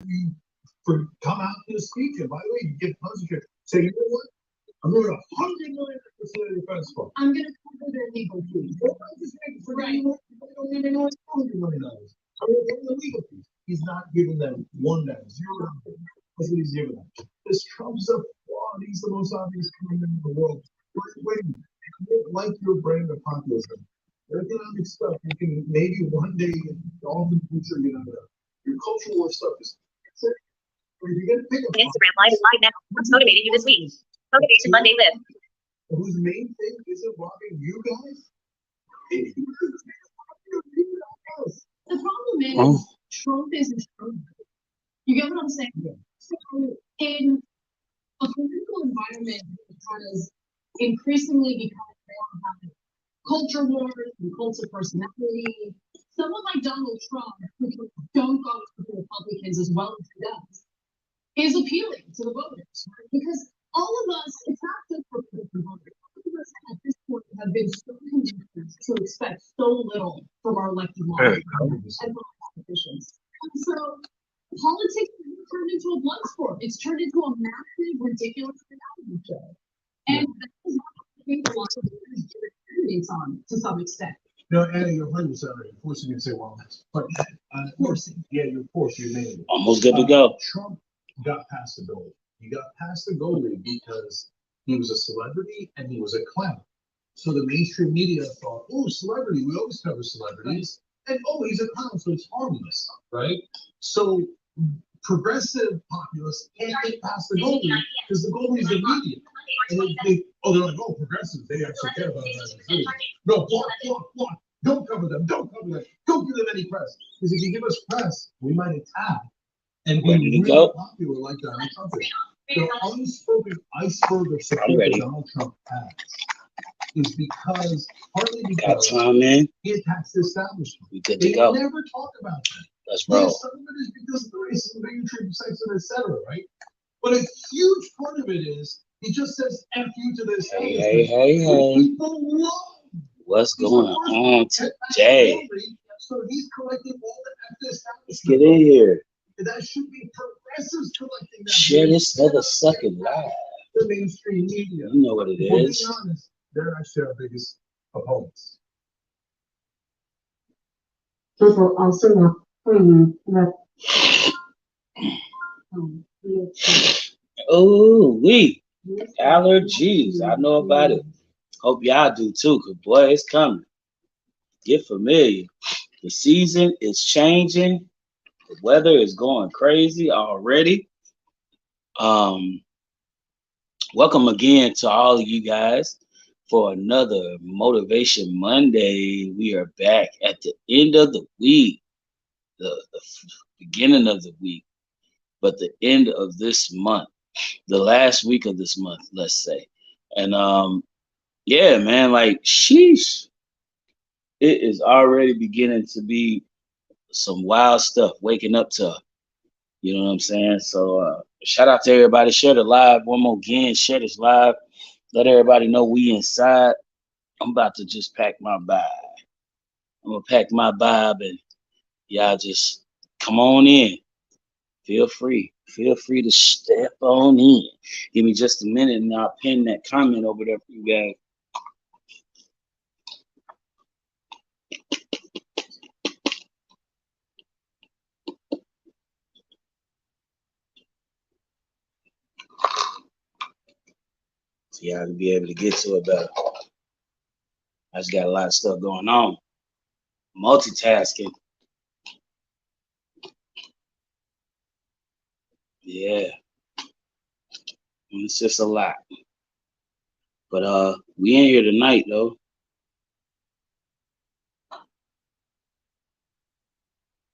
you come out to the speech, and by the way, you get positive. Say, you know what? I'm going to $100 million for the defense fund. I'm going to cover their legal fees. Don't just make it for right. They don't even know it's $100 million. I'm going to the legal fees. He's not giving them $1, $0. That's what he's giving them. This Trump's a fraud. He's the most obvious criminal in the world. Wait a minute. Like your brand of populism, economic stuff, you can maybe one day, all in the future, your cultural war stuff is. Or you're going to pick up Instagram live is live now. What's motivating you this week? Motivation Monday live. Whose main thing isn't robbing you guys? The problem is Trump isn't Trump. You get what I'm saying? Yeah. So in a political environment that has increasingly become more about culture wars and cults of personality, someone like Donald Trump, who can dunk on the Republicans as well as he does, is appealing to the voters, right? Because all of us, it's not just for political voters. All of us at this point have been so conditioned to expect so little from our elected leaders and from our politicians. And so politics has turned into a blood sport. It's turned into a massive, ridiculous reality show. And that is what I think a lot of voters candidates on to some extent. No, Anna, you're 100% right. Of course, you can say, well, but yeah, you're forced. You named it. Almost good to go. Trump got past the goalie. He got past the goalie because he was a celebrity and he was a clown. So the mainstream media thought, oh, celebrity, we always cover celebrities. And oh, he's a clown, so it's harmless, right? So progressive populists can't get past the goalie because the goalie is the media. And they're like, oh, progressives, they actually care about that. No, block. Don't cover them. Don't give them any press. Because if you give us press, we might attack and be really popular like Donald Trump is. The unspoken iceberg of support that Donald Trump has is partly because he attacks the establishment. They never talk about that. That's right. Yes, some of it is because of the racism, bigotry, sexism, etc., right? But a huge part of it is he just says F you to the establishment. Hey. People love. What's going on today? So he's collecting all the F the establishment. Let's get in here. That should be progressives collecting that. Share this motherfucking live. The mainstream media. You know what it is. is. Being honest, they're actually our biggest opponents. People also not that. Oh, allergies. I know about it. Hope y'all do too, cause boy, it's coming. Get familiar. The season is changing. The weather is going crazy already. Welcome again to all of you guys for another Motivation Monday. We are back at the end of the week, the beginning of the week, but the end of this month, the last week of this month, let's say. And yeah, man, like sheesh, it is already beginning to be some wild stuff waking up to, you know what I'm saying? So shout out to everybody. Share the live one more again. Share this live. Let everybody know we inside. I'm about to just pack my vibe. I'm gonna pack my vibe and y'all just come on in. Feel free to step on in. Give me just a minute and I'll pin that comment over there for you guys. So y'all can be able to get to it better. I just got a lot of stuff going on. Multitasking. Yeah. It's just a lot. But we in here tonight though.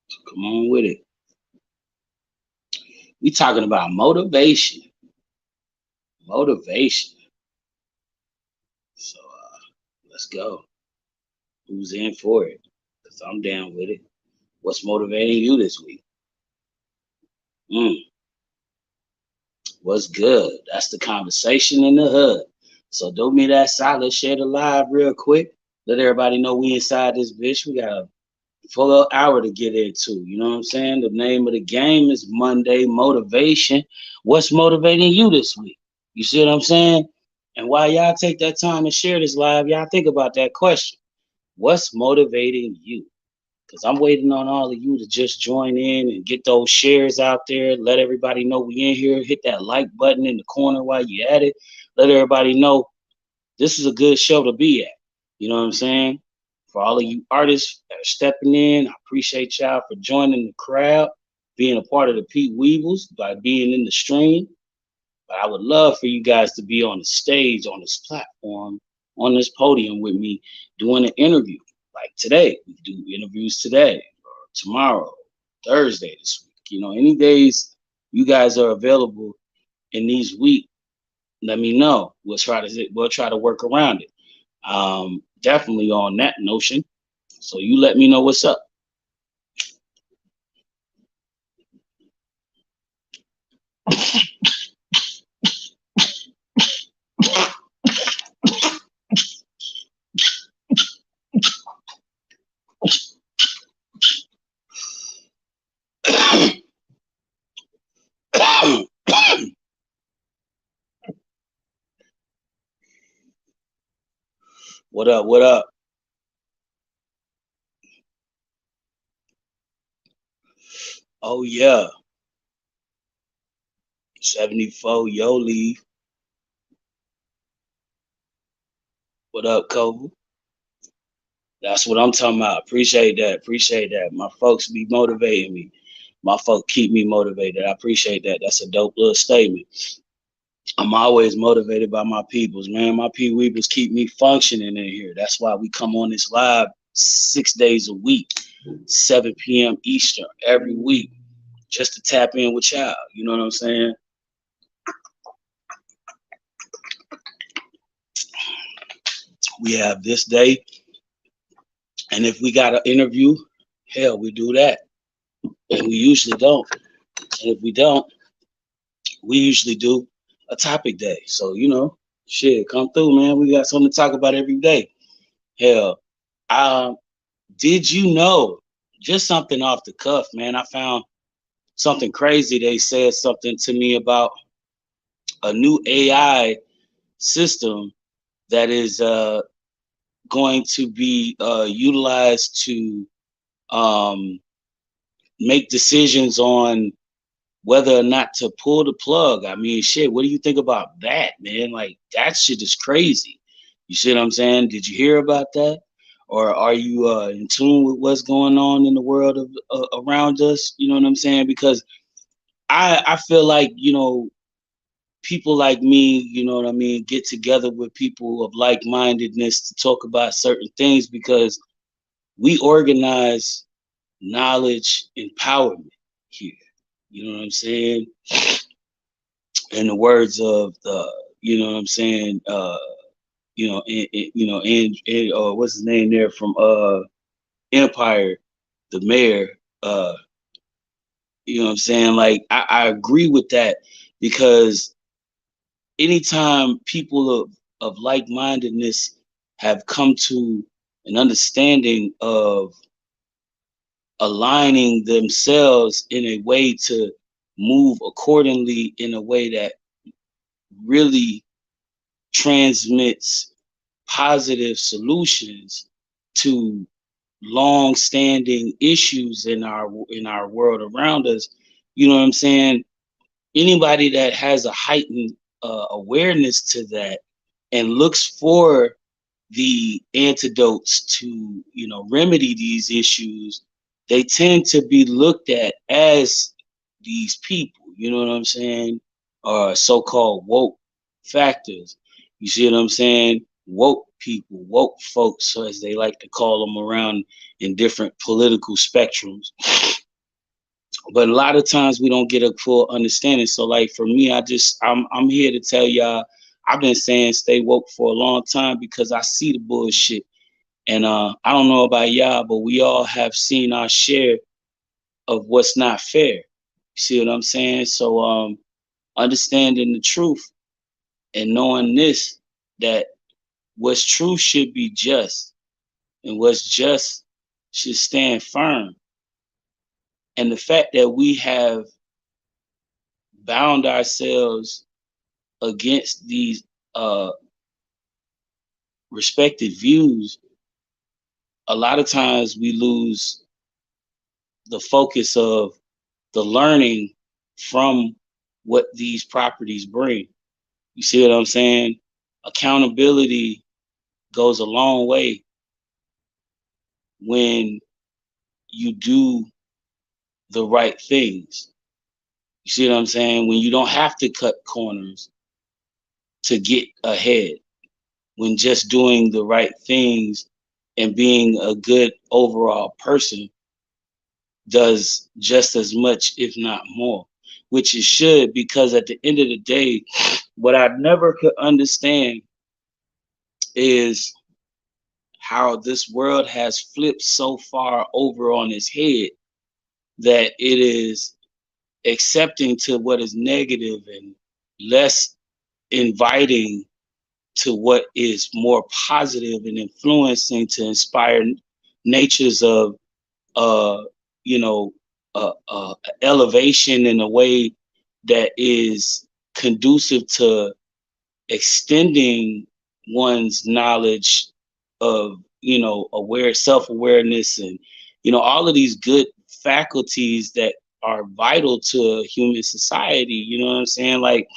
So come on with it. We talking about motivation. Motivation. So let's go. Who's in for it? Because I'm down with it. What's motivating you this week? What's good? That's the conversation in the hood. So do me that solid. Share the live real quick. Let everybody know we inside this bitch. We got full hour to get into. You know what I'm saying? The name of the game is Monday Motivation. What's motivating you this week? You see what I'm saying? And while y'all take that time to share this live, y'all think about that question. What's motivating you? Because I'm waiting on all of you to just join in and get those shares out there. Let everybody know we in here. Hit that like button in the corner while you at it. Let everybody know this is a good show to be at. You know what I'm saying? For all of you artists that are stepping in, I appreciate y'all for joining the crowd, being a part of the Pete Weebles by being in the stream. But I would love for you guys to be on the stage, on this platform, on this podium with me doing an interview. Like today, we do interviews today or tomorrow, Thursday this week. You know, any days you guys are available in these weeks, let me know. We'll try to work around it. Definitely on that notion. So you let me know what's up. What up? What up? Oh yeah. 74 yo leave. What up, Cobra? That's what I'm talking about. Appreciate that. Appreciate that. My folks be motivating me. My folk keep me motivated. I appreciate that. That's a dope little statement. I'm always motivated by my peoples, man. My Weebles keep me functioning in here. That's why we come on this live 6 days a week, 7 p.m. Eastern every week, just to tap in with y'all. You know what I'm saying? We have this day, and if we got an interview, hell, we do that. And we usually don't. And if we don't, we usually do a topic day. So, you know, shit, come through, man. We got something to talk about every day. Hell, did you know, just something off the cuff, man, I found something crazy. They said something to me about a new AI system that is going to be utilized to make decisions on whether or not to pull the plug. I mean, shit, what do you think about that, man? Like, that shit is crazy. You see what I'm saying? Did you hear about that? Or are you in tune with what's going on in the world of around us? You know what I'm saying? Because I feel like, you know, people like me, you know what I mean, get together with people of like-mindedness to talk about certain things because we organize knowledge empowerment here. You know what I'm saying? In the words of the, you know what I'm saying, you know, and what's his name there from Empire, the mayor, you know what I'm saying? Like, I agree with that because anytime people of like-mindedness have come to an understanding of aligning themselves in a way to move accordingly in a way that really transmits positive solutions to long-standing issues in our world around us. You know what I'm saying? Anybody that has a heightened awareness to that and looks for the antidotes to, you know, remedy these issues, they tend to be looked at as these people, you know what I'm saying, or so-called woke factors. You see what I'm saying? Woke people, woke folks, so as they like to call them around in different political spectrums. But a lot of times we don't get a full understanding. So like for me, I'm here to tell y'all, I've been saying stay woke for a long time because I see the bullshit. And I don't know about y'all, but we all have seen our share of what's not fair. You see what I'm saying? So understanding the truth and knowing this, that what's true should be just, and what's just should stand firm. And the fact that we have bound ourselves against these respected views, a lot of times we lose the focus of the learning from what these properties bring. You see what I'm saying? Accountability goes a long way when you do the right things. You see what I'm saying? When you don't have to cut corners to get ahead, when just doing the right things and being a good overall person does just as much, if not more, which it should, because at the end of the day, what I never could understand is how this world has flipped so far over on its head that it is accepting to what is negative and less inviting to what is more positive and influencing to inspire natures of you know elevation in a way that is conducive to extending one's knowledge of self-awareness and all of these good faculties that are vital to human society. You know what I'm saying? Like,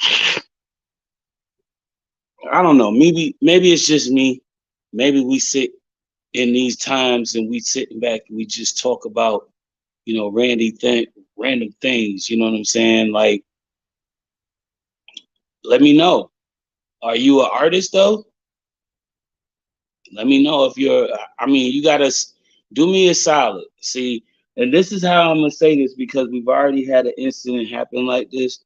I don't know, maybe it's just me. Maybe we sit in these times and we sitting back and we just talk about random things. You know what I'm saying? Like, let me know, are you an artist though? Let me know if you gotta do me a solid. See, and this is how I'm gonna say this, because we've already had an incident happen like this.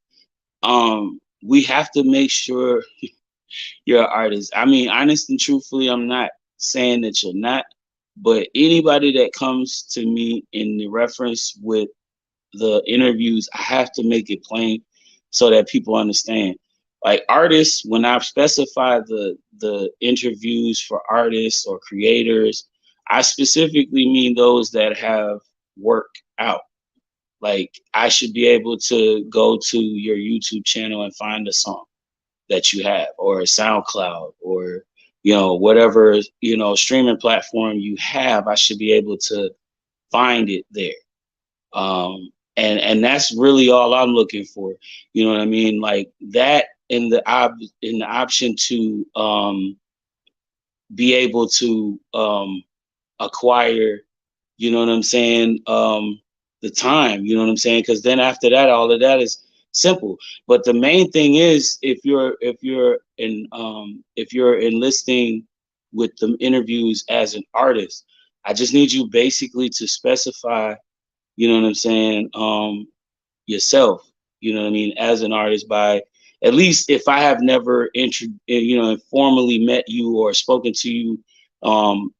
We have to make sure you're an artist. I mean, honest and truthfully, I'm not saying that you're not, but anybody that comes to me in the reference with the interviews, I have to make it plain so that people understand. Like, artists, when I've specified the interviews for artists or creators, I specifically mean those that have work out. Like, I should be able to go to your YouTube channel and find a song that you have, or a SoundCloud, or whatever streaming platform you have. I should be able to find it there. And that's really all I'm looking for. You know what I mean? Like that, in the option to be able to acquire, you know what I'm saying, the time, you know what I'm saying? Because then after that, all of that is simple. But the main thing is, if you're enlisting with the interviews as an artist, I just need you basically to specify, you know what I'm saying, yourself, you know what I mean, as an artist, by at least, if I have never informally met you or spoken to you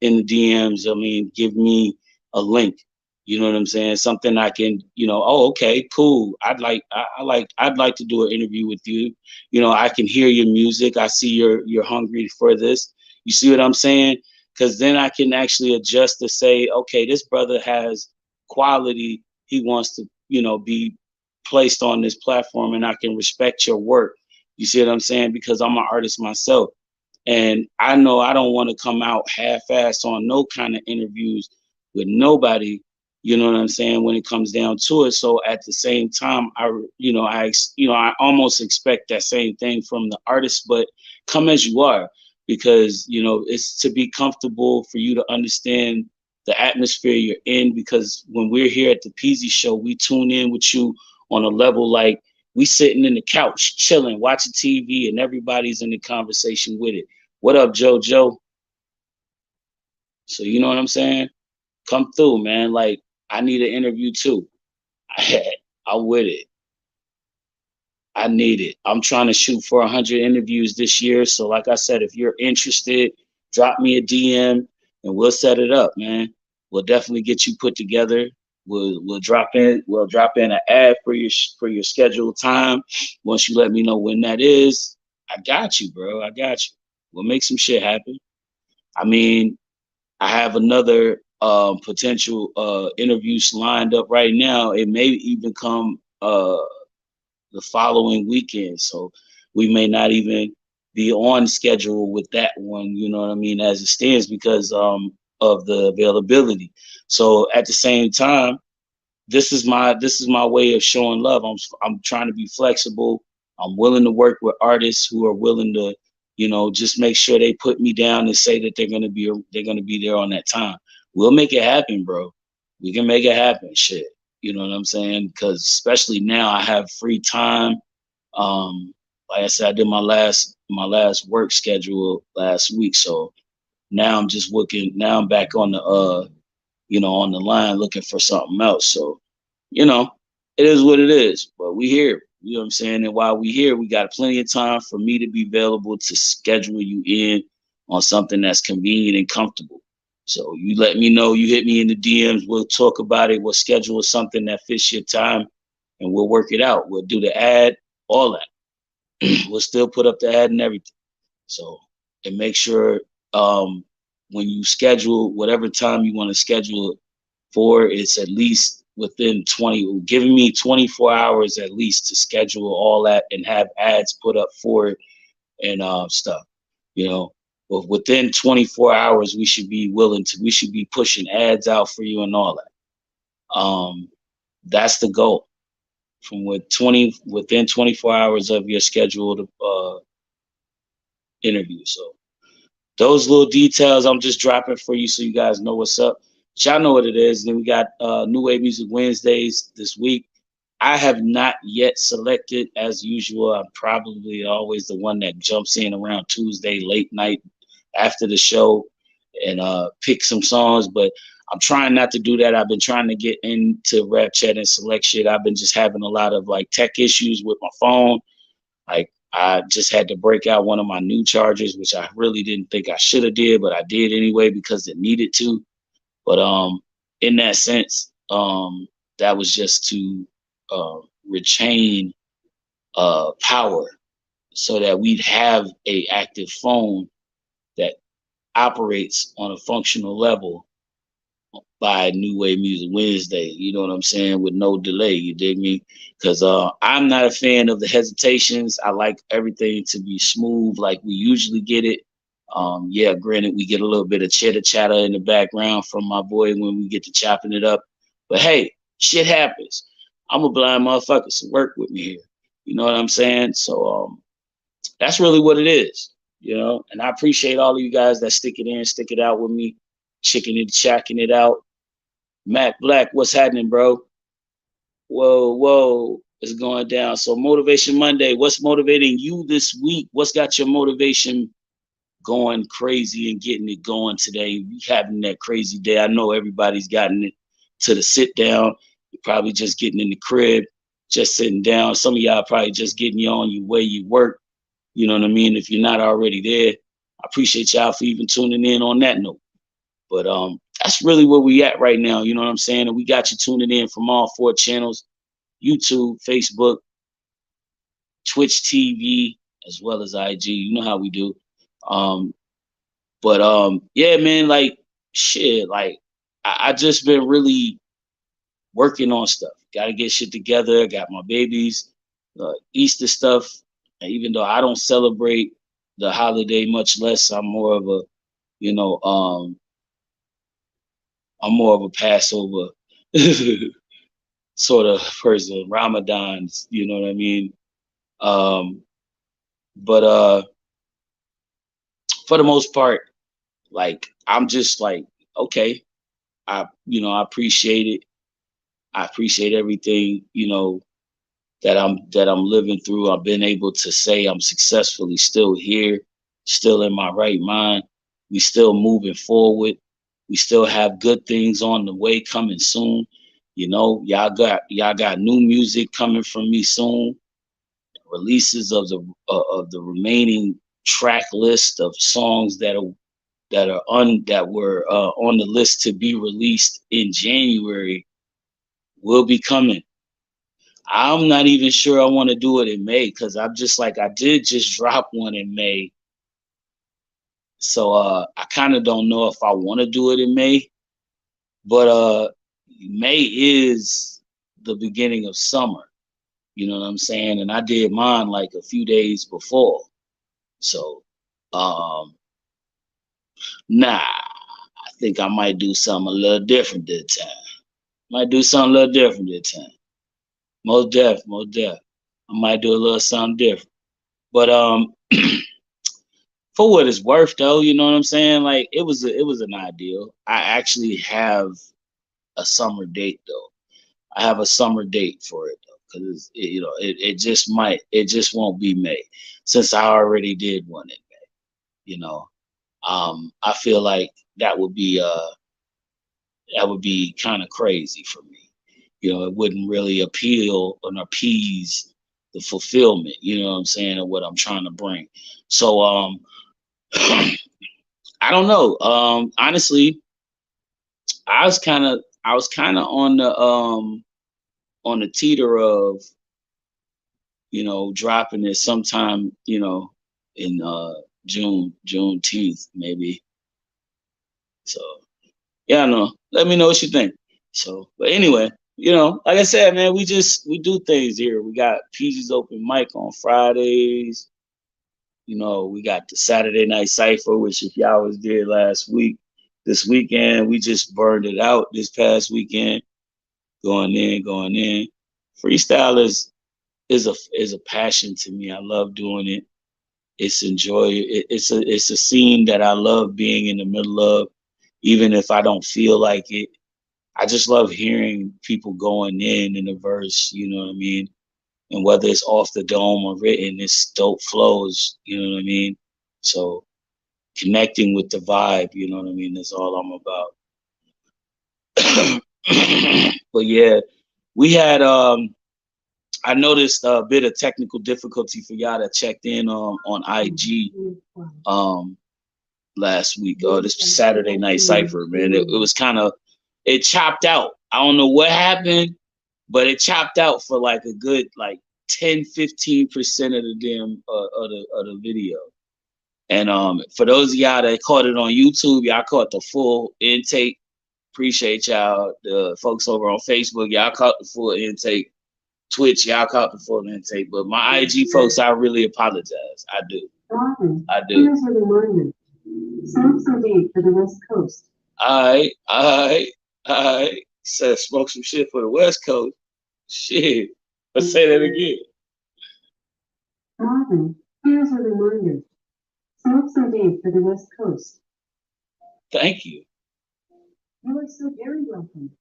in the DMs, I mean, give me a link. You know what I'm saying? Something I can, oh, okay, cool. I'd like to do an interview with you. I can hear your music. I see you're hungry for this. You see what I'm saying? Because then I can actually adjust to say, okay, this brother has quality. He wants to, be placed on this platform, and I can respect your work. You see what I'm saying? Because I'm an artist myself. And I know I don't want to come out half-assed on no kind of interviews with nobody, you know what I'm saying, when it comes down to it. So at the same time, I almost expect that same thing from the artist, but come as you are, because, it's to be comfortable, for you to understand the atmosphere you're in, because when we're here at the Peasy Show, we tune in with you on a level like we sitting in the couch, chilling, watching TV, and everybody's in the conversation with it. What up, JoJo? So you know what I'm saying? Come through, man. Like, I need an interview too. I'm with it. I need it. I'm trying to shoot for 100 interviews this year. So like I said, if you're interested, drop me a DM and we'll set it up, man. We'll definitely get you put together. We'll drop in an ad for your scheduled time. Once you let me know when that is, I got you, bro. I got you. We'll make some shit happen. I mean, I have another potential interviews lined up right now. It may even come the following weekend, so we may not even be on schedule with that one. You know what I mean? As it stands, because of the availability. So at the same time, this is my way of showing love. I'm trying to be flexible. I'm willing to work with artists who are willing to, just make sure they put me down and say that they're gonna be there on that time. We'll make it happen, bro. We can make it happen. Shit. You know what I'm saying? Because especially now I have free time. Like I said, I did my last work schedule last week. So now I'm just looking, now I'm back on the on the line looking for something else. So, it is what it is. But we here. You know what I'm saying? And while we here, we got plenty of time for me to be available to schedule you in on something that's convenient and comfortable. So you let me know, you hit me in the DMs, we'll talk about it, we'll schedule something that fits your time and we'll work it out. We'll do the ad, all that. We'll still put up the ad and everything. So, and make sure when you schedule whatever time you want to schedule it for, it's at least within giving me 24 hours at least to schedule all that and have ads put up for it and stuff. But within 24 hours, we should be pushing ads out for you and all that. That's the goal. Within 24 hours of your scheduled interview. So those little details I'm just dropping for you so you guys know what's up. But y'all know what it is. Then we got New Wave Music Wednesdays this week. I have not yet selected, as usual. I'm probably always the one that jumps in around Tuesday late night after the show and pick some songs, but I'm trying not to do that. I've been trying to get into Rap Chat and select shit. I've been just having a lot of like tech issues with my phone. Like I just had to break out one of my new chargers, which I really didn't think I should have did, but I did anyway because it needed to. But in that sense, that was just to retain power so that we'd have a active phone that operates on a functional level by New Wave Music Wednesday. You know what I'm saying? With no delay, you dig me? Because I'm not a fan of the hesitations. I like everything to be smooth like we usually get it. Yeah, granted, we get a little bit of chitter chatter in the background from my boy when we get to chopping it up. But hey, shit happens. I'm a blind motherfucker, so work with me here. You know what I'm saying? So that's really what it is, and I appreciate all of you guys that stick it out with me, checking it out. Matt Black, what's happening, bro? Whoa, it's going down. So Motivation Monday, what's motivating you this week? What's got your motivation going crazy and getting it going today? We having that crazy day. I know everybody's gotten it to the sit down. You're probably just getting in the crib, just sitting down. Some of y'all probably just getting on your way you work. You know what I mean? If you're not already there, I appreciate y'all for even tuning in on that note. But that's really where we at right now. You know what I'm saying? And we got you tuning in from all 4 channels: YouTube, Facebook, Twitch TV, as well as IG. You know how we do. Yeah, man, like shit, like I just been really working on stuff. Gotta get shit together. Got my babies, Easter stuff. And even though I don't celebrate the holiday much less, I'm more of a, I'm more of a Passover sort of person. Ramadan, you know what I mean? But for the most part, like I'm just like, okay, I appreciate it. I appreciate everything, that I'm living through. I've been able to say I'm successfully still here, still in my right mind. We still moving forward. We still have good things on the way coming soon. Y'all got new music coming from me soon. Releases of the remaining track list of songs that were on the list to be released in January will be coming. I'm not even sure I want to do it in May because I'm just like, I did just drop one in May. So I kind of don't know if I want to do it in May But May is the beginning of summer. You know what I'm saying? And I did mine like a few days before. So nah, I think I might do something a little different this time. Might do something a little different this time. Most deaf, most deaf. I might do a little something different. But for what it's worth though, you know what I'm saying? Like it was an ideal. I actually have a summer date though. I have a summer date for it though, because it just won't be May, since I already did one in May. You know, I feel like that would be kind of crazy for me. You know, it wouldn't really appeal and appease the fulfillment. You know what I'm saying, of what I'm trying to bring. So I don't know. Honestly, I was kind of on the teeter of, dropping it sometime, in Juneteenth maybe. So yeah, I know. Let me know what you think. So, but anyway, like I said, man, we do things here. We got PG's open mic on Fridays. We got the Saturday Night Cypher, which if y'all was there this weekend, we just burned it out this past weekend. Going in. Freestyle is a passion to me. I love doing it. It's it's a scene that I love being in the middle of, even if I don't feel like it. I just love hearing people going in the verse, you know what I mean? And whether it's off the dome or written, it's dope flows, you know what I mean? So connecting with the vibe, you know what I mean? That's all I'm about. But yeah, we had I noticed a bit of technical difficulty for y'all that checked in on IG last week, this Saturday Night Cypher, man. It was kind of, it chopped out. I don't know what happened, but it chopped out for like a good like 10-15% of the damn of the video. And for those of y'all that caught it on YouTube, y'all caught the full intake. Appreciate y'all. The folks over on Facebook, y'all caught the full intake. Twitch, y'all caught the full intake. But my IG folks, I really apologize. I do. I do. Here's a reminder. Smoke some date for the West Coast. All right. Said smoke some shit for the West Coast. Shit. Let's say that again. Marvin, here's a reminder. Smoke some date for the West Coast. Thank you. You are so very welcome.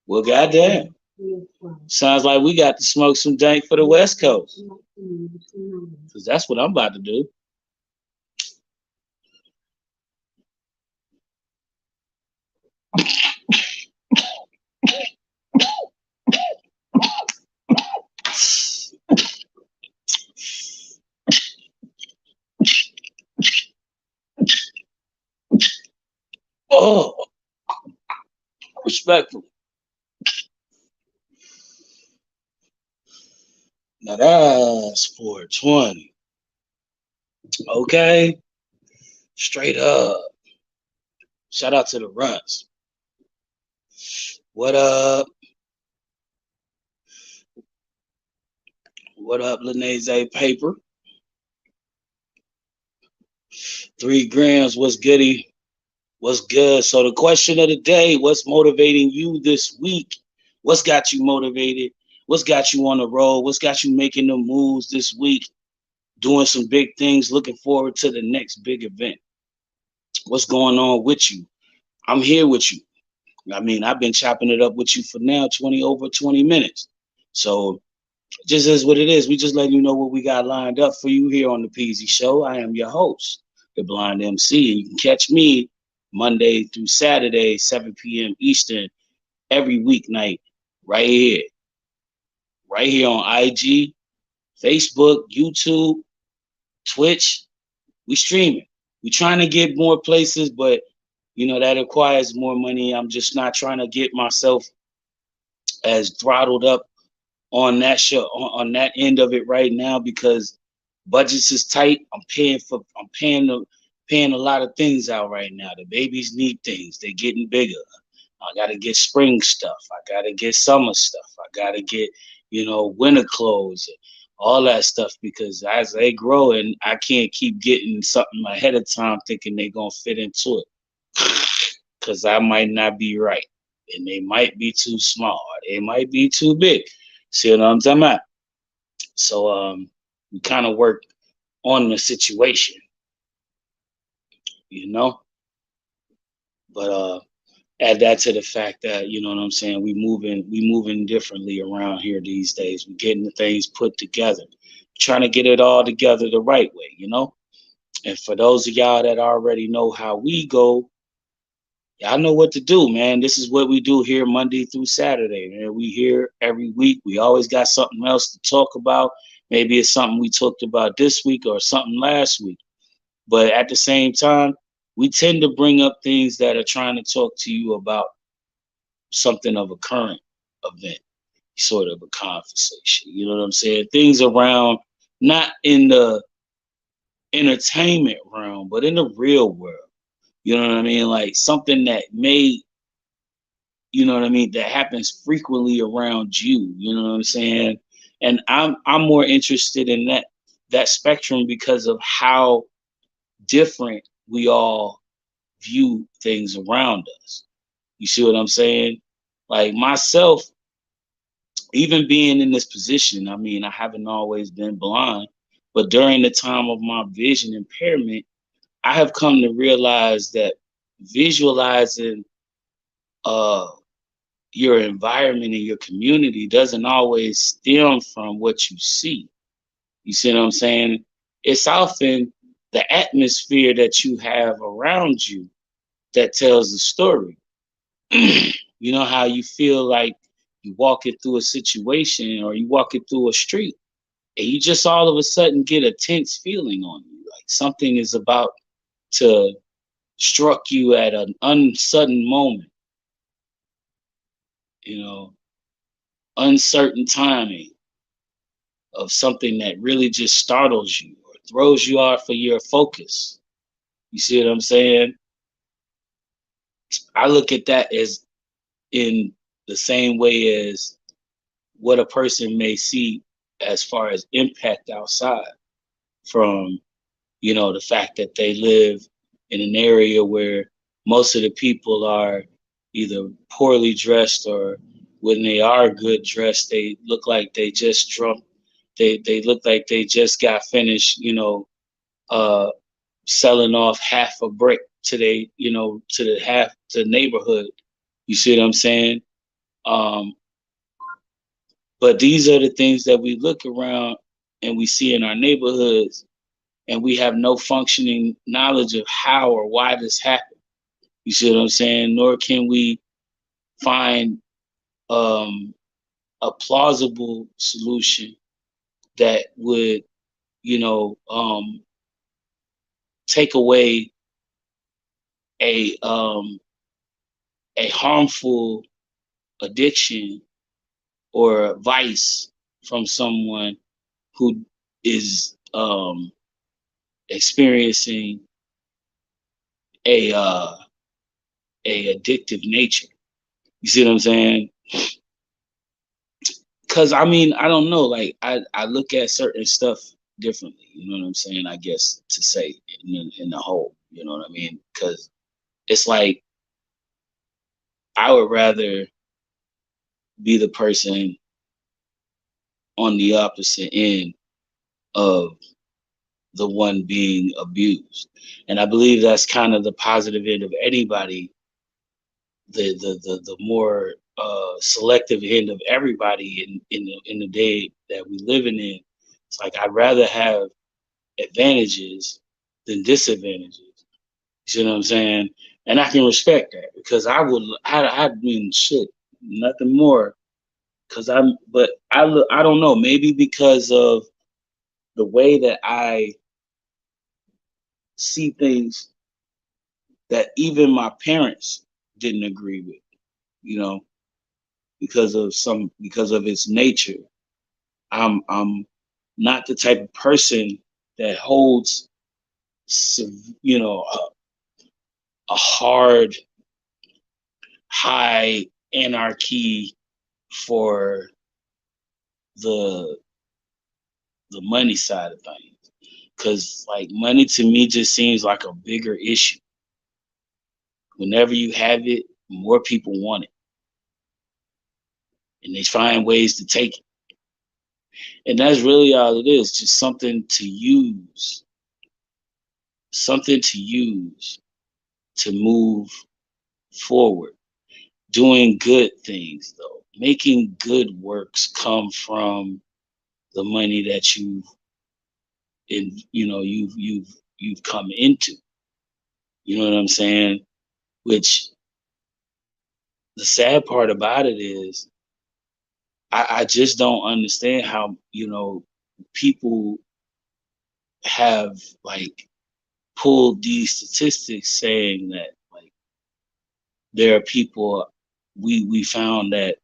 Well, goddamn. Sounds like we got to smoke some dank for the West Coast. Because that's what I'm about to do. Oh, respectfully. Now that's 420. Okay. Straight up. Shout out to the Runts. What up? What up, Linnaeus Paper? 3 grams, what's goody? What's good? So the question of the day, what's motivating you this week? What's got you motivated? What's got you on the road? What's got you making the moves this week? Doing some big things, looking forward to the next big event. What's going on with you? I'm here with you. I mean, I've been chopping it up with you for now over 20 minutes. So just is what it is. We just letting you know what we got lined up for you here on the Peasy Show. I am your host, the Blind MC, and you can catch me Monday through Saturday, 7 p.m. Eastern, every weeknight, right here on IG, Facebook, YouTube, Twitch. We streaming. We trying to get more places, but that requires more money. I'm just not trying to get myself as throttled up on that show, on that end of it right now, because budgets is tight. I'm paying paying a lot of things out right now. The babies need things. They're getting bigger. I got to get spring stuff. I got to get summer stuff. I got to get, winter clothes, all that stuff, because as they grow, and I can't keep getting something ahead of time thinking they're going to fit into it, because I might not be right. And they might be too small. Or they might be too big. See what I'm talking about? So we kind of work on the situation, but add that to the fact that, you know what I'm saying, we moving differently around here these days. We're getting the things put together, trying to get it all together the right way. And for those of y'all that already know how we go, y'all know what to do, man. This is what we do here Monday through Saturday, man. We here every week. We always got something else to talk about. Maybe it's something we talked about this week or something last week. But at the same time, we tend to bring up things that are trying to talk to you about something of a current event, sort of a conversation. You know what I'm saying? Things around, not in the entertainment realm, but in the real world. You know what I mean? Like something that may, that happens frequently around you. You know what I'm saying? And I'm more interested in that spectrum because of how different we all view things around us. You see what I'm saying? Like myself, even being in this position, I mean, I haven't always been blind, but during the time of my vision impairment, I have come to realize that visualizing your environment and your community doesn't always stem from what you see. You see what I'm saying? It's often the atmosphere that you have around you that tells the story. You know how you feel like you walking through a situation or you walking through a street and you just all of a sudden get a tense feeling on you, like something is about to struck you at an unsudden moment, uncertain timing of something that really just startles you or throws you off of your focus. You see what I'm saying? I look at that as in the same way as what a person may see as far as impact outside from, the fact that they live in an area where most of the people are either poorly dressed, or when they are good dressed, they look like they just drunk. They look like they just got finished, selling off half a brick to the neighborhood. You see what I'm saying? But these are the things that we look around and we see in our neighborhoods, and we have no functioning knowledge of how or why this happened. You see what I'm saying? Nor can we find a plausible solution that would, take away a harmful addiction or vice from someone who is experiencing a addictive nature. You see what I'm saying? Because I mean, I don't know. Like I look at certain stuff differently. You know what I'm saying? I guess to say in the whole. You know what I mean? Because it's like I would rather be the person on the opposite end of the one being abused. And I believe that's kind of the positive end of anybody, the more selective end of everybody in the day that we living in. It's like I'd rather have advantages than disadvantages. You see what I'm saying? And I can respect that because I mean shit, nothing more. But I don't know, maybe because of the way that I see things that even my parents didn't agree with, because of its nature. I'm not the type of person that holds you know, a hard, high anarchy for the money side of things. Because like money to me just seems like a bigger issue. Whenever you have it, more people want it. And they find ways to take it. And that's really all it is, just something to use. Something to use to move forward. Doing good things though. Making good works come from the money that you've come into. You know what I'm saying? Which the sad part about it is I just don't understand how, people have like pulled these statistics saying that like there are people we found that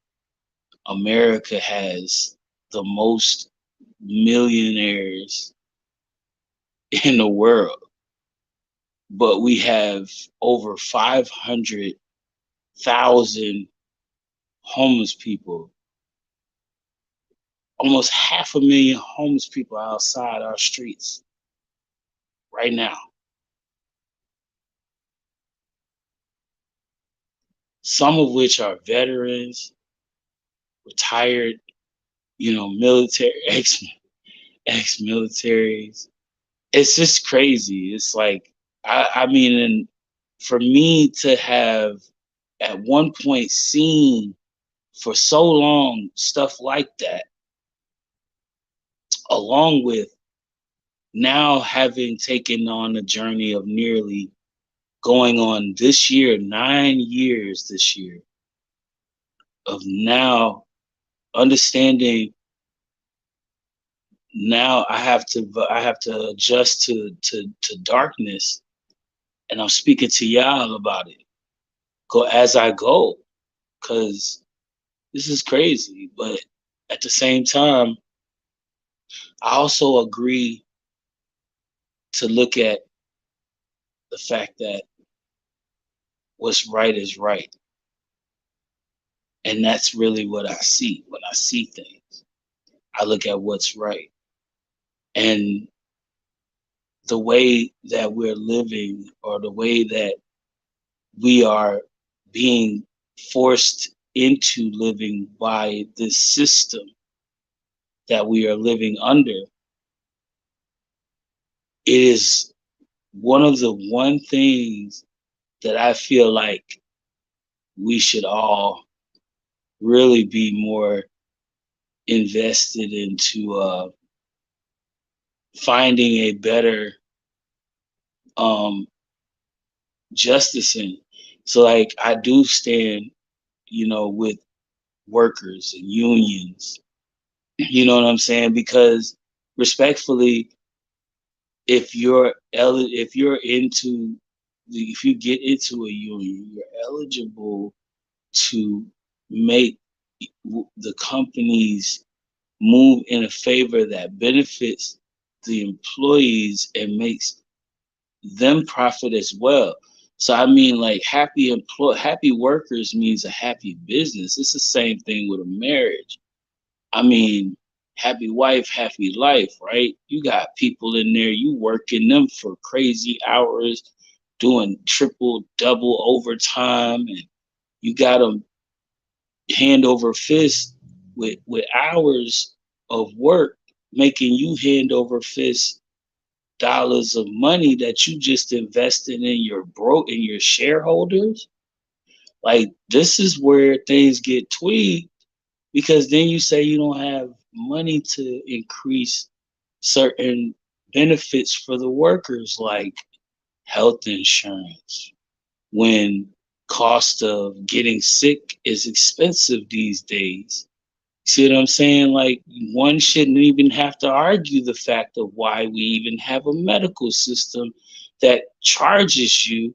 America has the most millionaires in the world, but we have over 500,000 homeless people, almost 500,000 homeless people outside our streets right now. Some of which are veterans, retired, military, ex-militaries. It's just crazy. It's like, I mean, and for me to have at one point seen for so long stuff like that, along with now having taken on a journey of nearly going on this year, 9 years this year, of now understanding now I have to adjust to darkness, and I'm speaking to y'all about it. Go as I go, because this is crazy. But at the same time, I also agree to look at the fact that what's right is right. And that's really what I see when I see things. I look at what's right. And the way that we're living, or the way that we are being forced into living by this system that we are living under, it is one things that I feel like we should all really be more invested into finding a better justice in. So like I do stand, with workers and unions, you know what I'm saying? Because respectfully, if you get into a union, you're eligible to make the companies move in a favor that benefits the employees and makes them profit as well. So I mean, like happy workers means a happy business. It's the same thing with a marriage. I mean, happy wife, happy life, right? You got people in there, you working them for crazy hours, doing triple, double overtime, and you got them hand over fist with hours of work, making you hand over fist dollars of money that you just invested in your shareholders. Like this is where things get tweaked, because then you say you don't have money to increase certain benefits for the workers, like health insurance, when cost of getting sick is expensive these days. See what I'm saying? Like one shouldn't even have to argue the fact of why we even have a medical system that charges you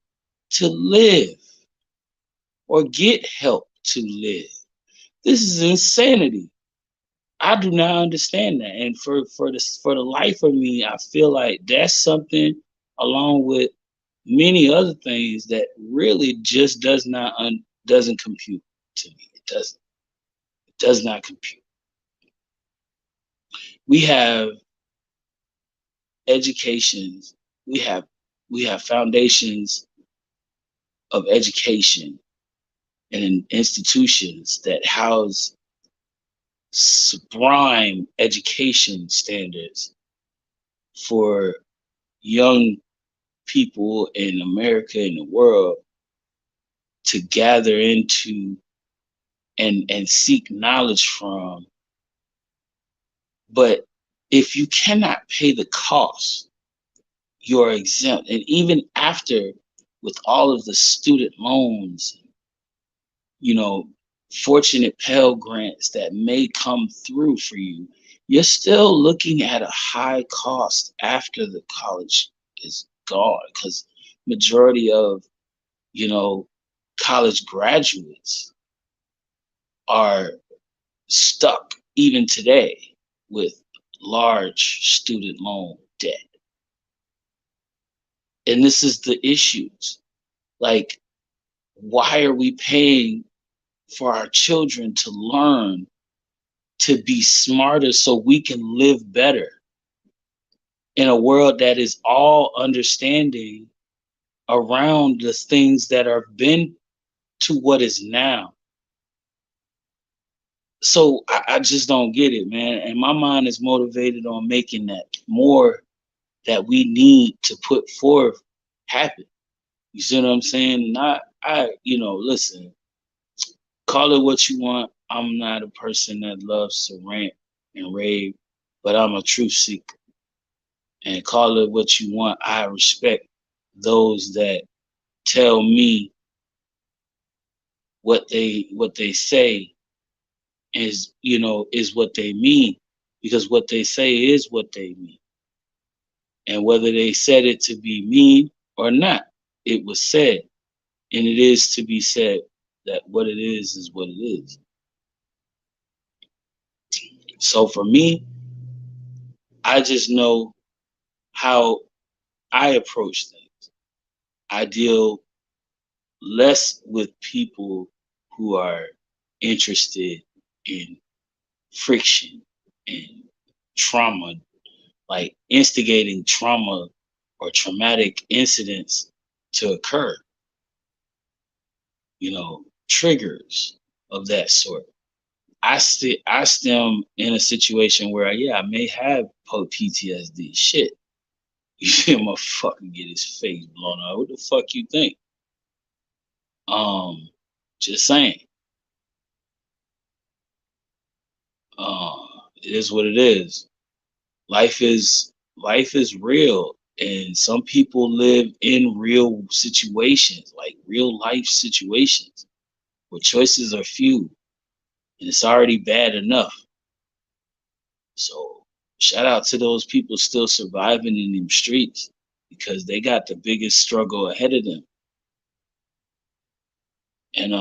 to live or get help to live. This is insanity. I do not understand that. And for the life of me, I feel like that's something along with many other things that really just doesn't compute to me. It does not compute. We have educations, we have foundations of education and institutions that house sublime education standards for young people in America and the world to gather into and seek knowledge from. But if you cannot pay the cost, you're exempt. And even after, with all of the student loans, you know, fortunate Pell Grants that may come through for you, you're still looking at a high cost after the college is gone, because majority of, you know, college graduates are stuck even today with large student loan debt. And this is the issues. Like, why are we paying for our children to learn to be smarter so we can live better in a world that is all understanding around the things that are been to what is now? So I just don't get it, man. And my mind is motivated on making that more that we need to put forth happen. You see what I'm saying? Listen, call it what you want. I'm not a person that loves to rant and rave, but I'm a truth seeker. And call it what you want. I respect those that tell me what they say is what they mean, because what they say is what they mean. And whether they said it to be mean or not, it was said, and it is to be said that what it is what it is. So for me, I just know how I approach things. I deal less with people who are interested in friction and trauma, like instigating trauma or traumatic incidents to occur. Triggers of that sort. I stem in a situation where, I may have PTSD. Shit, you see a motherfucker get his face blown out. What the fuck you think? Just saying. It is what it is. Life is real, and some people live in real situations, like real life situations, where choices are few, and it's already bad enough. So shout out to those people still surviving in them streets, because they got the biggest struggle ahead of them. And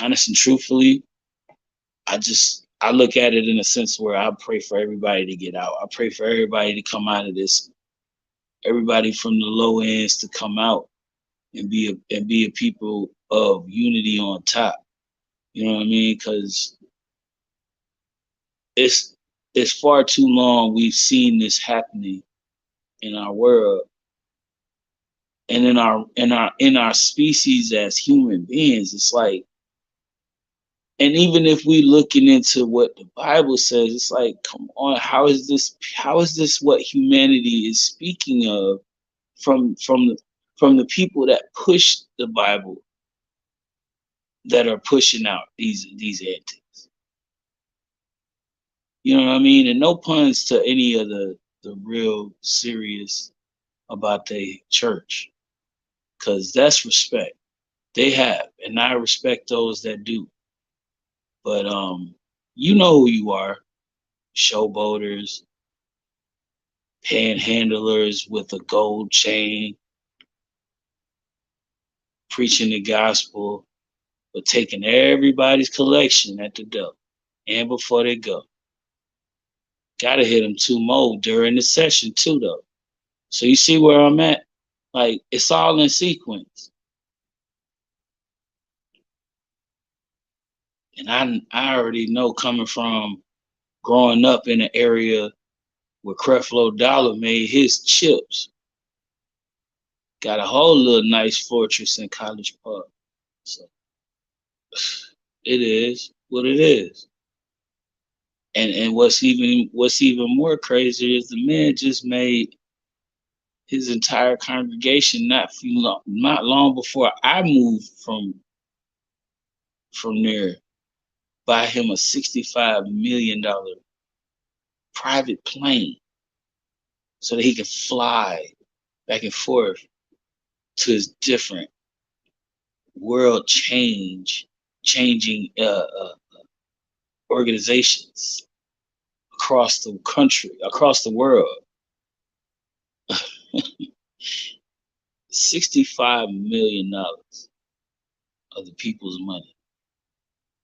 honest and truthfully, I look at it in a sense where I pray for everybody to get out. I pray for everybody to come out of this. Everybody from the low ends to come out and be a people of unity on top. You know what I mean? Because it's far too long we've seen this happening in our world and in our species as human beings. It's like, and even if we looking into what the Bible says, it's like, come on, how is this what humanity is speaking of from the people that push the Bible, that are pushing out these antics? You know what I mean? And no puns to any of the real serious about the church, because that's respect they have, and I respect those that do. But you know who you are: showboaters, panhandlers with a gold chain, preaching the gospel, but taking everybody's collection at the door and before they go. Gotta hit them 2 more during the session too, though. So you see where I'm at? Like, it's all in sequence. And I already know, coming from growing up in an area where Creflo Dollar made his chips, got a whole little nice fortress in College Park. So it is what it is. And what's even more crazy is the man just made his entire congregation not long before I moved from there, buy him a $65 million private plane so that he can fly back and forth to his different world changing organizations across the country, across the world. $65 million of the people's money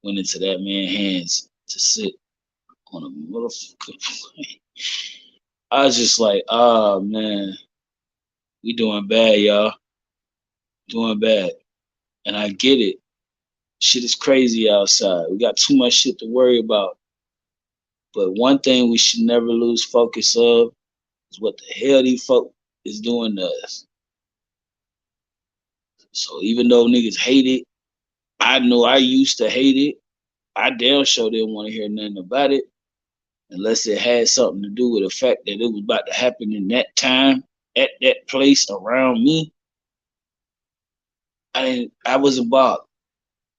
went into that man's hands to sit on a motherfucker plane. I was just like, oh man, we doing bad, y'all. Doing bad. And I get it. Shit is crazy outside. We got too much shit to worry about. But one thing we should never lose focus of is what the hell these folk is doing to us. So even though niggas hate it, I know I used to hate it. I damn sure didn't want to hear nothing about it unless it had something to do with the fact that it was about to happen in that time, at that place, around me. I wasn't bothered.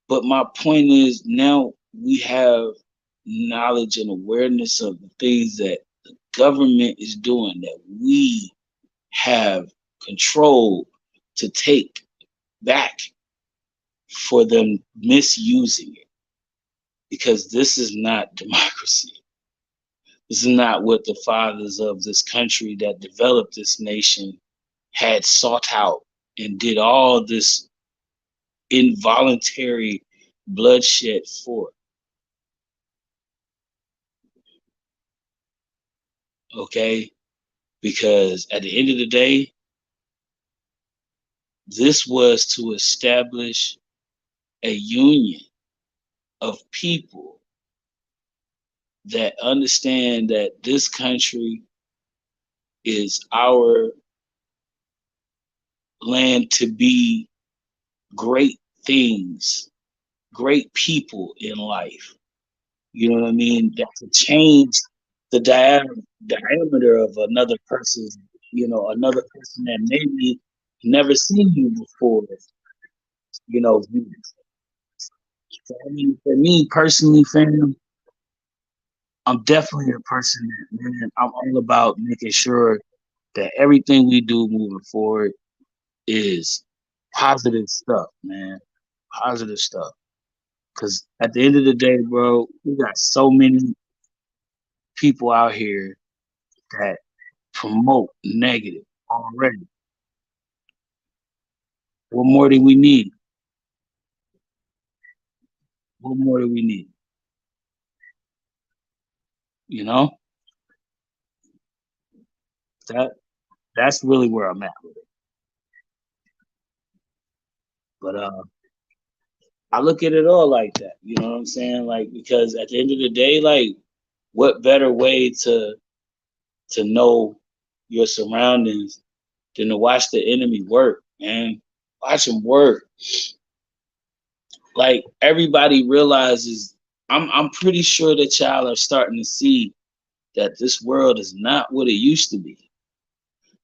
But my point is, now we have knowledge and awareness of the things that the government is doing, that we have control to take back for them misusing it. Because this is not democracy. This is not what the fathers of this country that developed this nation had sought out and did all this involuntary bloodshed for. Okay? Because at the end of the day, this was to establish a union of people that understand that this country is our land to be great things, great people in life. You know what I mean? That to change the diameter of another person's, another person that maybe never seen you before, views. So, I mean, for me personally, fam, I'm definitely a person that, man, I'm all about making sure that everything we do moving forward is positive stuff, man. Positive stuff. Because at the end of the day, bro, we got so many people out here that promote negative already. What more do we need? What more do we need? You know? That's really where I'm at with it. But I look at it all like that. You know what I'm saying? Like, because at the end of the day, like, what better way to know your surroundings than to watch the enemy work, man? Watch him work. Like, everybody realizes, I'm pretty sure that y'all are starting to see that this world is not what it used to be.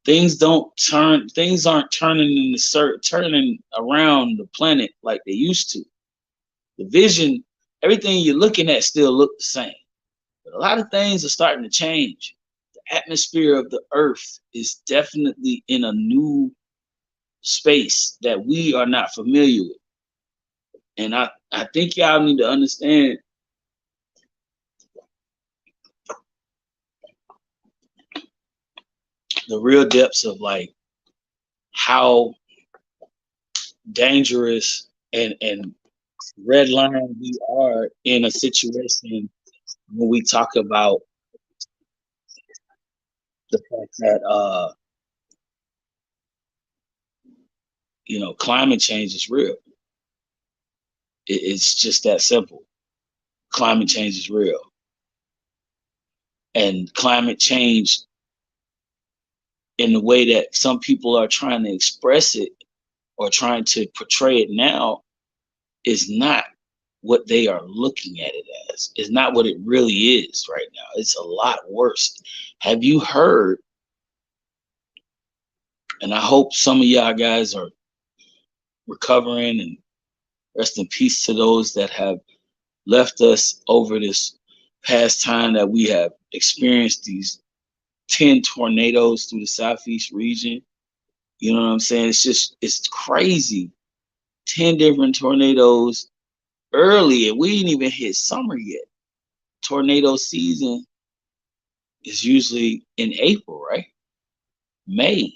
Things aren't turning around the planet like they used to. The vision, everything you're looking at still look the same. But a lot of things are starting to change. The atmosphere of the earth is definitely in a new space that we are not familiar with. And I think y'all need to understand the real depths of, like, how dangerous and red line we are in a situation when we talk about the fact that climate change is real. It's just that simple. Climate change is real. And climate change, in the way that some people are trying to express it or trying to portray it now, is not what they are looking at it as. It's not what it really is right now. It's a lot worse. Have you heard, and I hope some of y'all guys are recovering, and rest in peace to those that have left us over this past time that we have experienced these 10 tornadoes through the Southeast region. You know what I'm saying? It's crazy. 10 different tornadoes early, and we didn't even hit summer yet. Tornado season is usually in April, right? May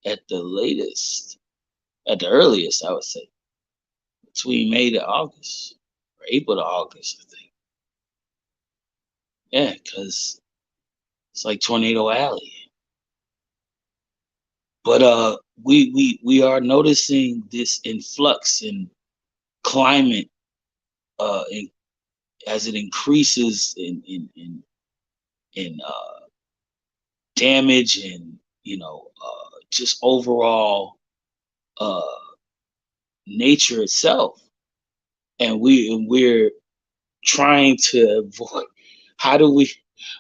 at the latest, at the earliest, I would say. Between May to August, or April to August, I think. Yeah, because it's like Tornado Alley. But we are noticing this influx in climate as it increases in damage and just overall nature itself, and we're trying to avoid.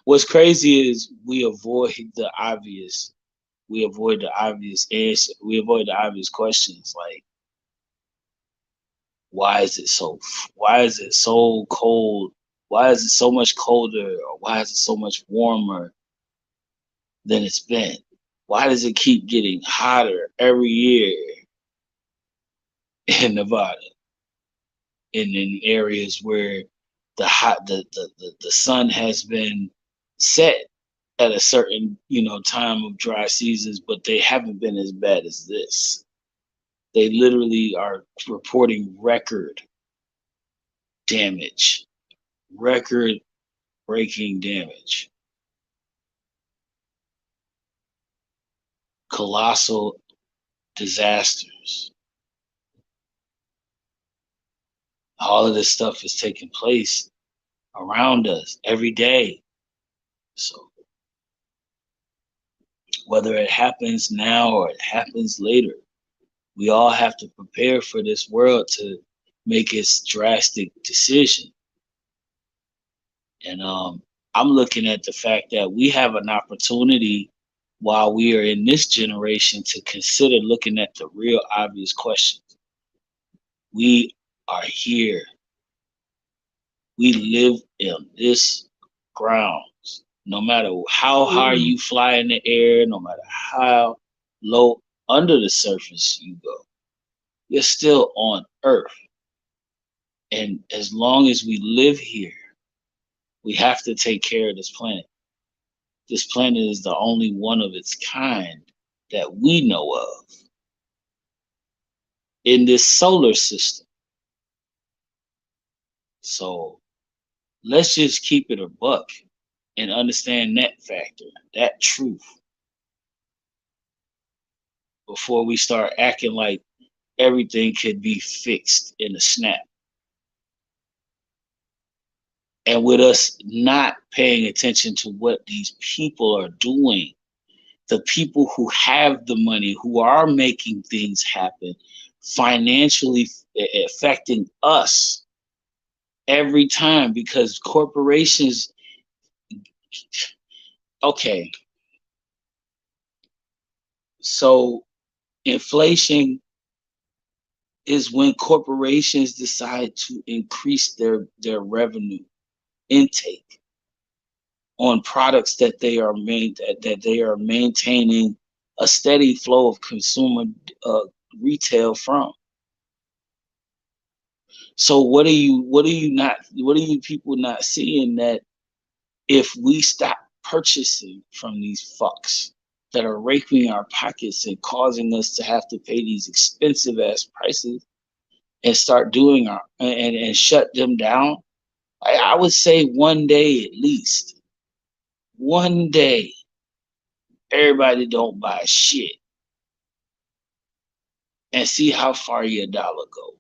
What's crazy is we avoid the obvious. We avoid the obvious answer. We avoid the obvious questions like, why is it so cold? Why is it so much colder? Or why is it so much warmer than it's been? Why does it keep getting hotter every year in Nevada? And in areas where the sun has been set at a certain time of dry seasons, but they haven't been as bad as this. They literally are reporting record damage, record-breaking damage, colossal disasters. All of this stuff is taking place around us every day. So whether it happens now or it happens later, we all have to prepare for this world to make its drastic decision. And I'm looking at the fact that we have an opportunity while we are in this generation to consider looking at the real obvious questions. We are here. We live in this grounds. No matter how high you fly in the air, no matter how low under the surface you go, you're still on Earth. And as long as we live here, we have to take care of this planet. This planet is the only one of its kind that we know of in this solar system. So let's just keep it a buck and understand that factor, that truth, before we start acting like everything could be fixed in a snap. And with us not paying attention to what these people are doing, the people who have the money, who are making things happen, financially affecting us every time, because corporations, okay, so inflation is when corporations decide to increase their revenue intake on products that they are maintaining a steady flow of consumer retail from. So what are you people not seeing, that if we stop purchasing from these fucks that are raking our pockets and causing us to have to pay these expensive ass prices, and start doing and shut them down, I would say one day at least, one day, everybody don't buy shit. and see how far your dollar go.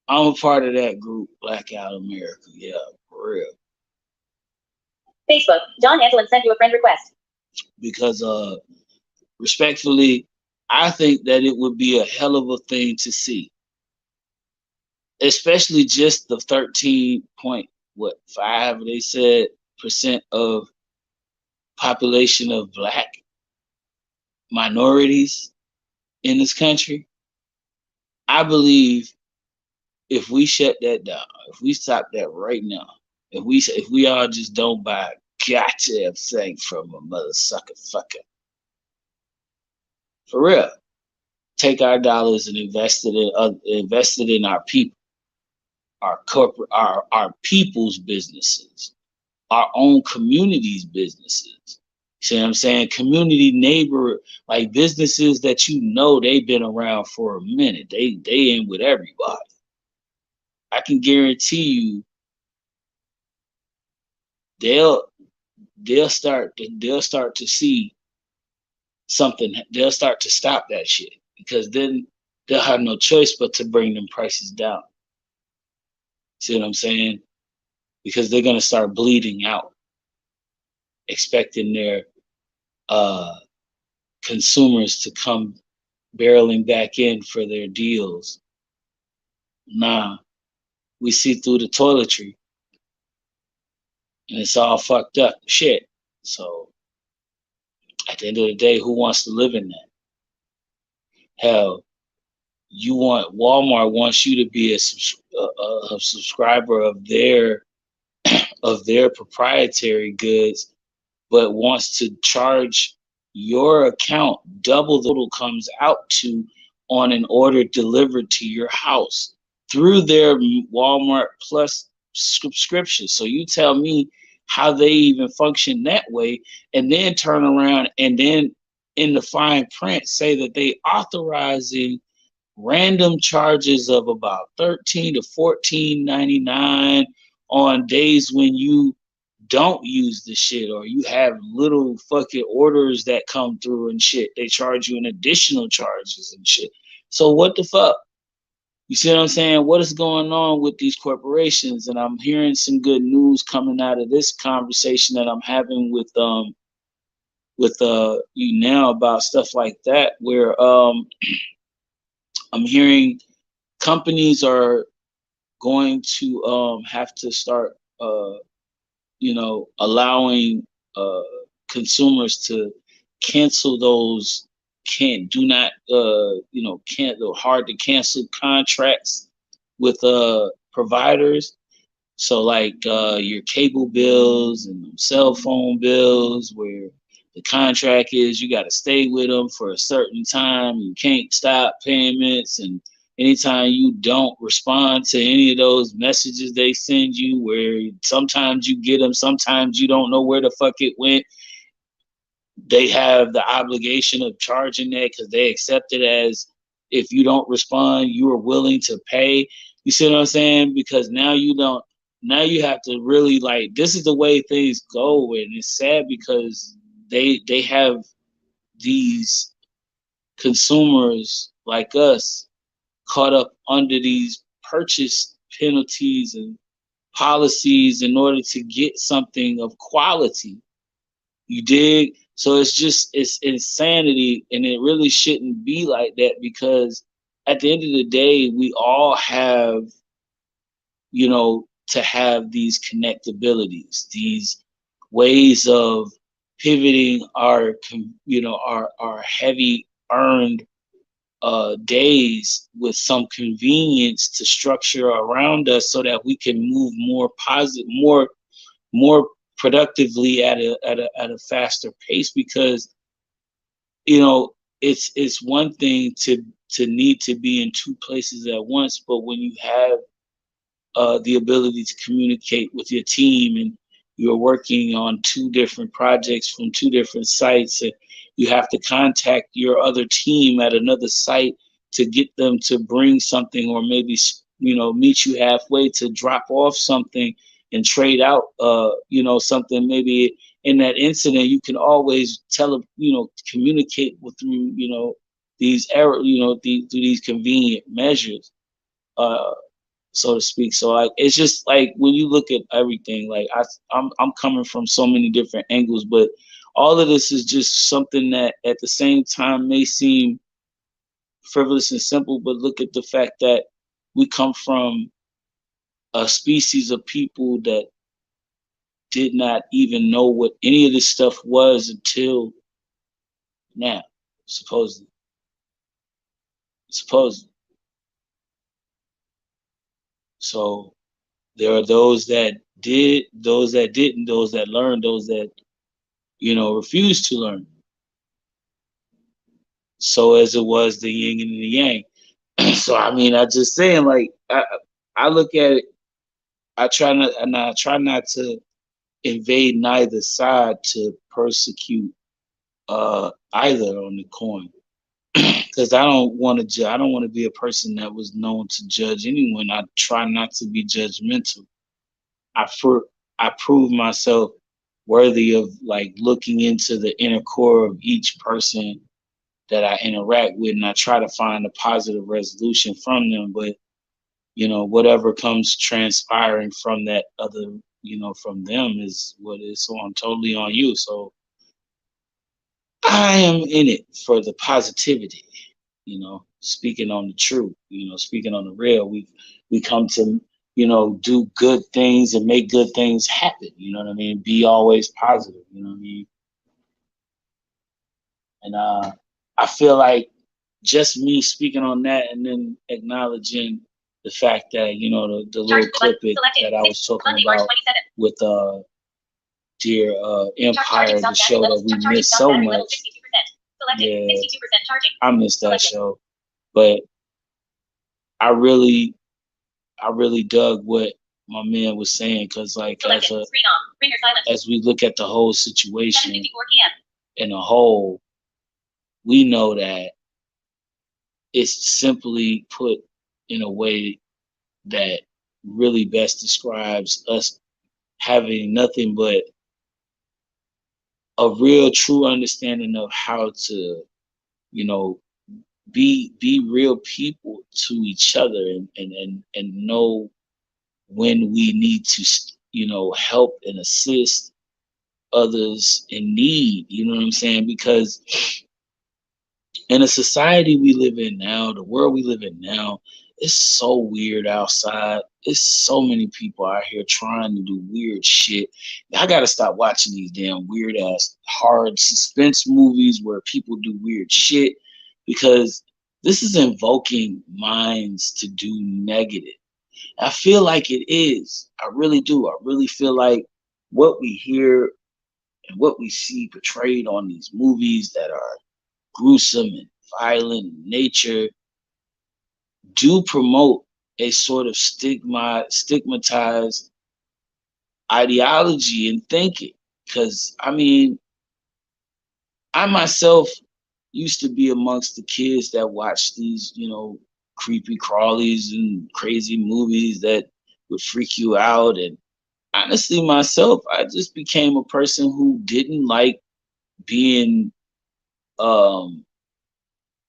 I'm a part of that group, Blackout America. Yeah, for real. Facebook. John Angelin sent you a friend request. Because respectfully, I think that it would be a hell of a thing to see. Especially just the 13.5 they said percent of population of black minorities in this country. I believe if we shut that down, if we stop that right now, if we all just don't buy a goddamn thing from a mother sucker fucker, for real, take our dollars and invest it in our people, our corporate, our people's businesses, our own communities' businesses. See what I'm saying? Community neighbor, like businesses that you know they've been around for a minute. They in with everybody. I can guarantee you they'll start to see something. They'll start to stop that shit because then they'll have no choice but to bring them prices down. See what I'm saying? Because they're gonna start bleeding out, expecting their consumers to come barreling back in for their deals. Nah, we see through the toiletry, and it's all fucked up shit. So at the end of the day, who wants to live in that? Hell, Walmart wants you to be a subscriber of their proprietary goods, but wants to charge your account double the total comes out to on an order delivered to your house through their Walmart Plus subscription. So you tell me how they even function that way, and then turn around and then in the fine print say that they authorizing random charges of about $13 to $14.99 on days when you don't use the shit or you have little fucking orders that come through and shit. They charge you an additional charges and shit. So what the fuck? You see what I'm saying? What is going on with these corporations? And I'm hearing some good news coming out of this conversation that I'm having with you now about stuff like that, where I'm hearing companies are going to have to start allowing consumers to cancel those can't hard to cancel contracts with providers. So like your cable bills and cell phone bills, where the contract is you got to stay with them for a certain time. You can't stop payments, and anytime you don't respond to any of those messages they send you, where sometimes you get them, sometimes you don't know where the fuck it went, they have the obligation of charging that because they accept it as if you don't respond, you are willing to pay. You see what I'm saying? Because now you have to really, like, this is the way things go, and it's sad because they have these consumers like us caught up under these purchase penalties and policies in order to get something of quality. You dig? So it's insanity, and it really shouldn't be like that, because at the end of the day, we all have, to have these connectabilities, these ways of pivoting our heavy earned days with some convenience to structure around us so that we can move more positive, more productively at a faster pace. Because it's one thing to need to be in two places at once, but when you have the ability to communicate with your team, and you're working on two different projects from two different sites, and you have to contact your other team at another site to get them to bring something, or maybe meet you halfway to drop off something and trade out something. Maybe in that incident you can always communicate with through these error, through these convenient measures, uh, so to speak. So like, it's just like when you look at everything, like I'm coming from so many different angles, but all of this is just something that at the same time may seem frivolous and simple, but look at the fact that we come from a species of people that did not even know what any of this stuff was until now, supposedly. Supposedly. So there are those that did, those that didn't, those that learned, those that, refused to learn. So as it was the yin and the yang. So I mean, I just saying, like, I look at it, I try not to invade neither side to persecute either on the coin. Because I don't want to I don't want to be a person that was known to judge anyone. I try not to be judgmental. I for I prove myself worthy of like looking into the inner core of each person that I interact with, and I try to find a positive resolution from them. But whatever comes transpiring from that other, from them is what is. So I'm totally on you. So I am in it for the positivity. Speaking on the truth, speaking on the real. We come to, do good things and make good things happen. You know what I mean? Be always positive. You know what I mean? And I feel like just me speaking on that and then acknowledging the fact that the little clip that I was talking about with dear Empire, the show that we missed so much. Yeah, I missed that show, but I really dug what my man was saying, because like as we look at the whole situation in a whole, we know that it's simply put in a way that really best describes us having nothing but a real true understanding of how to, be real people to each other, and know when we need to, help and assist others in need. You know what I'm saying? Because in a society we live in now, the world we live in now, it's so weird outside. It's so many people out here trying to do weird shit. I gotta stop watching these damn weird ass hard suspense movies where people do weird shit, because this is invoking minds to do negative. I feel like it is. I really do. I really feel like what we hear and what we see portrayed on these movies that are gruesome and violent in nature do promote a sort of stigmatized ideology and thinking. Because I mean, I myself used to be amongst the kids that watched these, creepy crawlies and crazy movies that would freak you out. And honestly, myself, I just became a person who didn't like being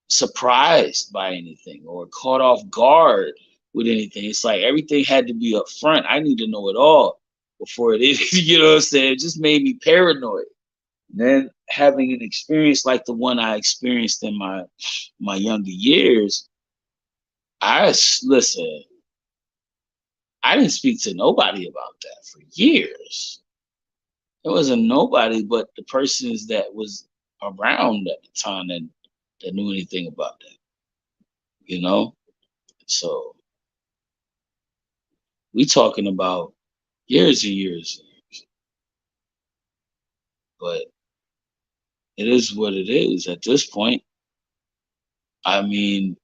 surprised by anything or caught off guard with anything. It's like everything had to be up front. I need to know it all before it is. You know what I'm saying? It just made me paranoid. And then having an experience like the one I experienced in my younger years, listen, I didn't speak to nobody about that for years. It wasn't nobody but the persons that was around at the time that knew anything about that. So we talking about years and years and years. But it is what it is at this point. I mean,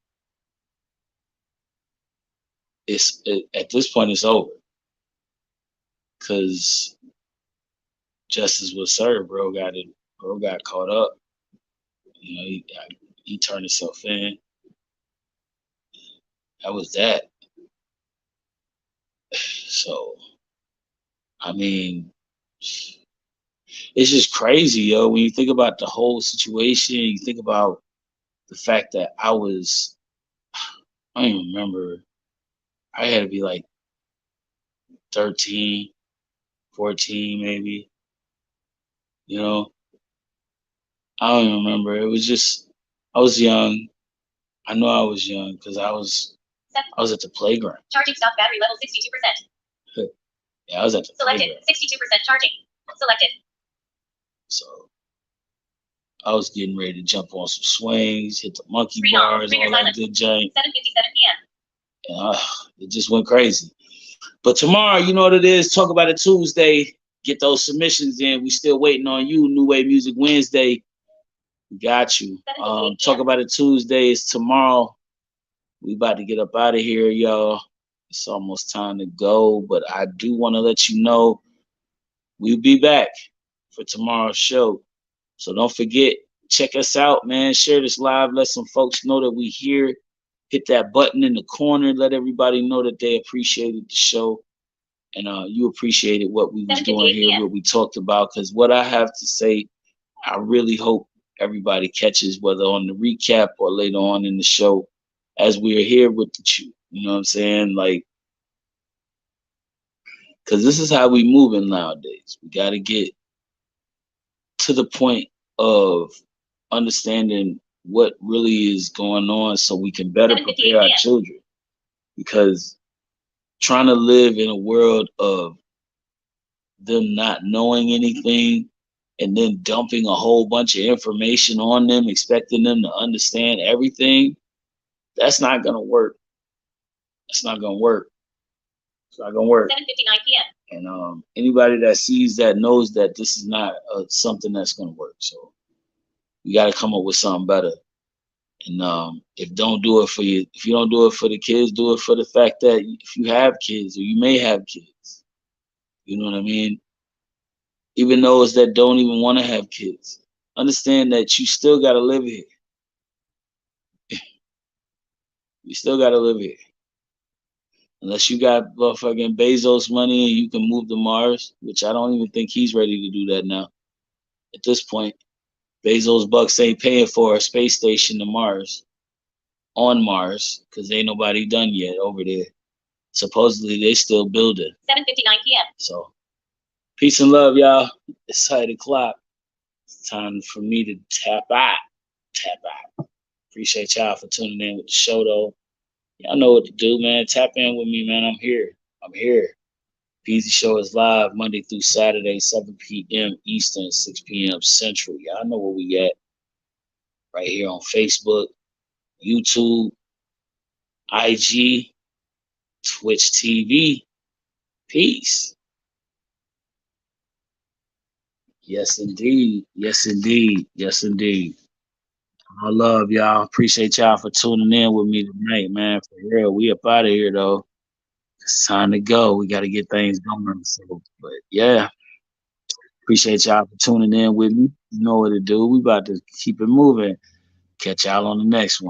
at this point it's over, because justice was served. Bro got caught up. He turned himself in. That was that. So I mean, it's just crazy, yo. When you think about the whole situation, you think about the fact that I don't even remember, I had to be like 13, 14 maybe, you know. I don't even remember. It was just, I was young. I know I was young because I was at the playground. Charging stop battery level 62%. Yeah, I was at the Selected. playground. 62% charging. Selected. So I was getting ready to jump on some swings, hit the monkey Screen off. bars, Ringer all that silent. good giant. 7:57 p.m. And it just went crazy. But tomorrow, you know what it is. Talk About It Tuesday. Get those submissions in. We still waiting on you. New Wave Music Wednesday. We got you. Talk About It Tuesday is tomorrow. We about to get up out of here, y'all. It's almost time to go, but I do want to let you know we'll be back for tomorrow's show. So don't forget, check us out, man. Share this live. Let some folks know that we here. Hit that button in the corner. Let everybody know that they appreciated the show. And you appreciated what we was doing here, what we talked about. Because what I have to say, I really hope everybody catches, whether on the recap or later on in the show, as we are here with you. You know what I'm saying? Like, because this is how we moving nowadays. We got to get to the point of understanding what really is going on so we can better prepare our children. Because trying to live in a world of them not knowing anything and then dumping a whole bunch of information on them, expecting them to understand everything, that's not going to work. It's not going to work. It's not going to work. 7:59 p.m. And anybody that sees that knows that this is not something that's going to work. So you got to come up with something better. And if you don't do it for the kids, do it for the fact that if you have kids or you may have kids, you know what I mean? Even those that don't even want to have kids, understand that you still got to live here. You still got to live here. Unless you got fucking Bezos money and you can move to Mars, which I don't even think he's ready to do that now. At this point, Bezos bucks ain't paying for a space station to Mars, on Mars, because ain't nobody done yet over there. Supposedly, they still building. 7:59 p.m. So, peace and love, y'all. It's 8 o'clock. It's time for me to tap out. Tap out. Appreciate y'all for tuning in with the show, though. Y'all know what to do, man. Tap in with me, man. I'm here. Peasy Show is live Monday through Saturday, 7 p.m. Eastern, 6 p.m. Central. Y'all know where we at. Right here on Facebook, YouTube, IG, Twitch TV. Peace. Yes, indeed. Yes, indeed. Yes, indeed. I love y'all. Appreciate y'all for tuning in with me tonight, man. For real. We up out of here, though. It's time to go. We got to get things going. So, but yeah. Appreciate y'all for tuning in with me. You know what to do. We about to keep it moving. Catch y'all on the next one.